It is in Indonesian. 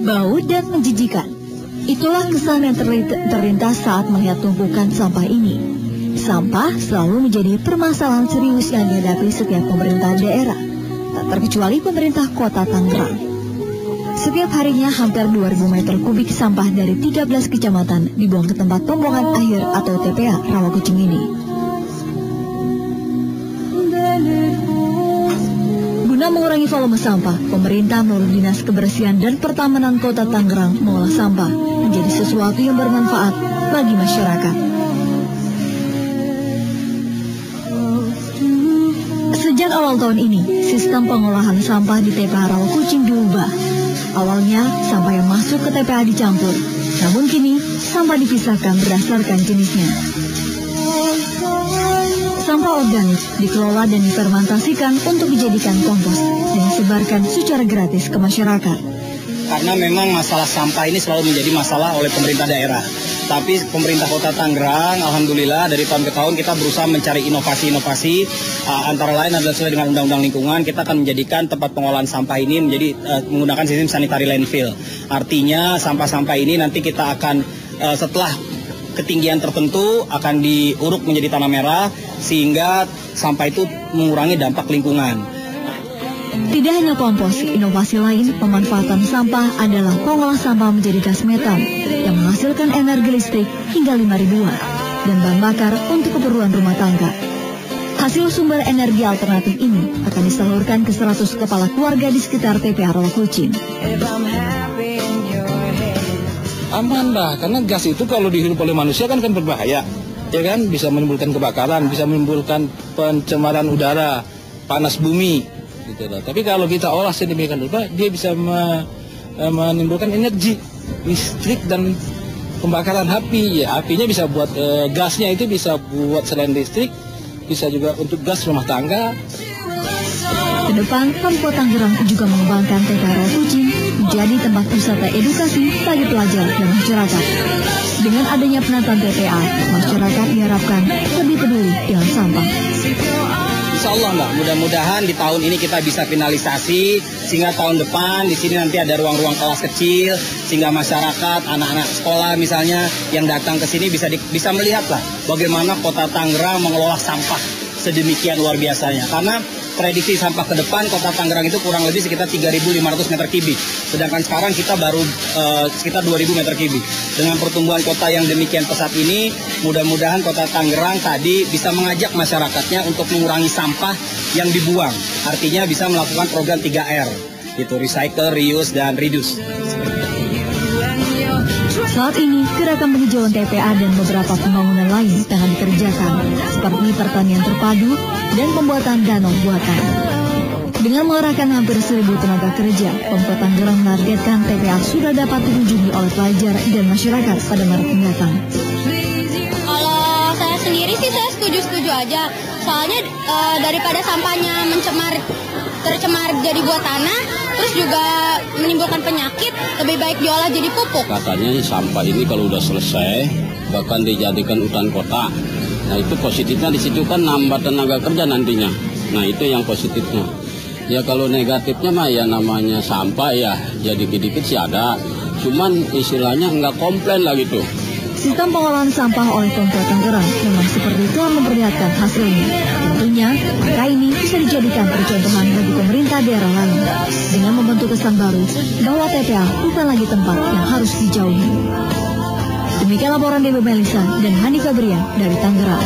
Bau dan menjijikan. Itulah kesan yang terlintas saat melihat tumpukan sampah ini. Sampah selalu menjadi permasalahan serius yang dihadapi setiap pemerintah daerah, tak terkecuali pemerintah kota Tangerang. Setiap harinya hampir 2.000 meter kubik sampah dari 13 kecamatan dibuang ke tempat pembuangan akhir atau TPA Rawakucing ini. Guna mengurangi volume sampah, pemerintah melalui Dinas Kebersihan dan Pertamanan Kota Tangerang mengolah sampah menjadi sesuatu yang bermanfaat bagi masyarakat. Sejak awal tahun ini, sistem pengolahan sampah di TPA Rawakucing diubah. Awalnya, sampah yang masuk ke TPA dicampur, namun kini sampah dipisahkan berdasarkan jenisnya. Sampah organik dikelola dan difermentasikan untuk dijadikan kompos dan disebarkan secara gratis ke masyarakat. Karena memang masalah sampah ini selalu menjadi masalah oleh pemerintah daerah. Tapi pemerintah kota Tangerang, alhamdulillah dari tahun ke tahun kita berusaha mencari inovasi-inovasi. Antara lain adalah sesuai dengan undang-undang lingkungan, kita akan menjadikan tempat pengolahan sampah ini menjadi menggunakan sistem sanitary landfill. Artinya sampah-sampah ini nanti kita akan setelah ketinggian tertentu akan diuruk menjadi tanah merah sehingga sampah itu mengurangi dampak lingkungan. Tidak hanya kompos, inovasi lain pemanfaatan sampah adalah pengolah sampah menjadi gas metan yang menghasilkan energi listrik hingga 5.000 watt dan bahan bakar untuk keperluan rumah tangga. Hasil sumber energi alternatif ini akan disalurkan ke 100 kepala keluarga di sekitar TPA Rawakucing. Aman lah, karena gas itu kalau dihirup oleh manusia kan berbahaya, ya kan? Bisa menimbulkan kebakaran, bisa menimbulkan pencemaran udara, panas bumi, gitu lah. Tapi kalau kita olah sedemikian rupa, dia bisa menimbulkan energi listrik dan pembakaran api. Ya, apinya bisa buat gasnya itu bisa buat selain listrik, bisa juga untuk gas rumah tangga. Kedepan, Pemkot Tangerang juga mengembangkan TPA Rawakucing menjadi tempat wisata edukasi bagi pelajar dan masyarakat. Dengan adanya penataan TPA, masyarakat diharapkan lebih peduli dengan sampah. Insya Allah Mbak, mudah-mudahan di tahun ini kita bisa finalisasi sehingga tahun depan di sini nanti ada ruang-ruang kelas kecil sehingga masyarakat, anak-anak sekolah misalnya yang datang ke sini bisa melihatlah bagaimana Kota Tangerang mengelola sampah sedemikian luar biasanya. Karena prediksi sampah ke depan Kota Tangerang itu kurang lebih sekitar 3.500 meter kubik. Sedangkan sekarang kita baru sekitar 2.000 meter kubik. Dengan pertumbuhan kota yang demikian pesat ini, mudah-mudahan Kota Tangerang tadi bisa mengajak masyarakatnya untuk mengurangi sampah yang dibuang. Artinya bisa melakukan program 3R, itu recycle, reuse, dan reduce. Saat ini, gerakan penghijauan TPA dan beberapa pembangunan lain tengah dikerjakan, seperti pertanian terpadu dan pembuatan danau buatan. Dengan mengerahkan hampir 1.000 tenaga kerja, Pemkot Tangerang menargetkan TPA sudah dapat dikunjungi oleh pelajar dan masyarakat pada Maret mendatang. Kalau saya sendiri sih saya setuju-setuju aja, soalnya daripada sampahnya tercemar jadi buat tanah, terus juga menimbulkan penyakit, lebih baik diolah jadi pupuk. Katanya sampah ini kalau udah selesai, bahkan dijadikan hutan kota. Nah itu positifnya di situ kan nambah tenaga kerja nantinya. Nah itu yang positifnya. Ya kalau negatifnya mah ya namanya sampah ya, jadi dikit-dikit sih ada. Cuman istilahnya nggak komplain lah gitu. Sistem pengolahan sampah oleh Pemkot Tangerang memang seperti telah memperlihatkan hasilnya. Tentunya, angka ini bisa dijadikan percontohan bagi pemerintah daerah lain dengan membentuk kesan baru bahwa TPA bukan lagi tempat yang harus dijauhi. Demikian laporan Dewi Melisa dan Hani Fabrian dari Tangerang.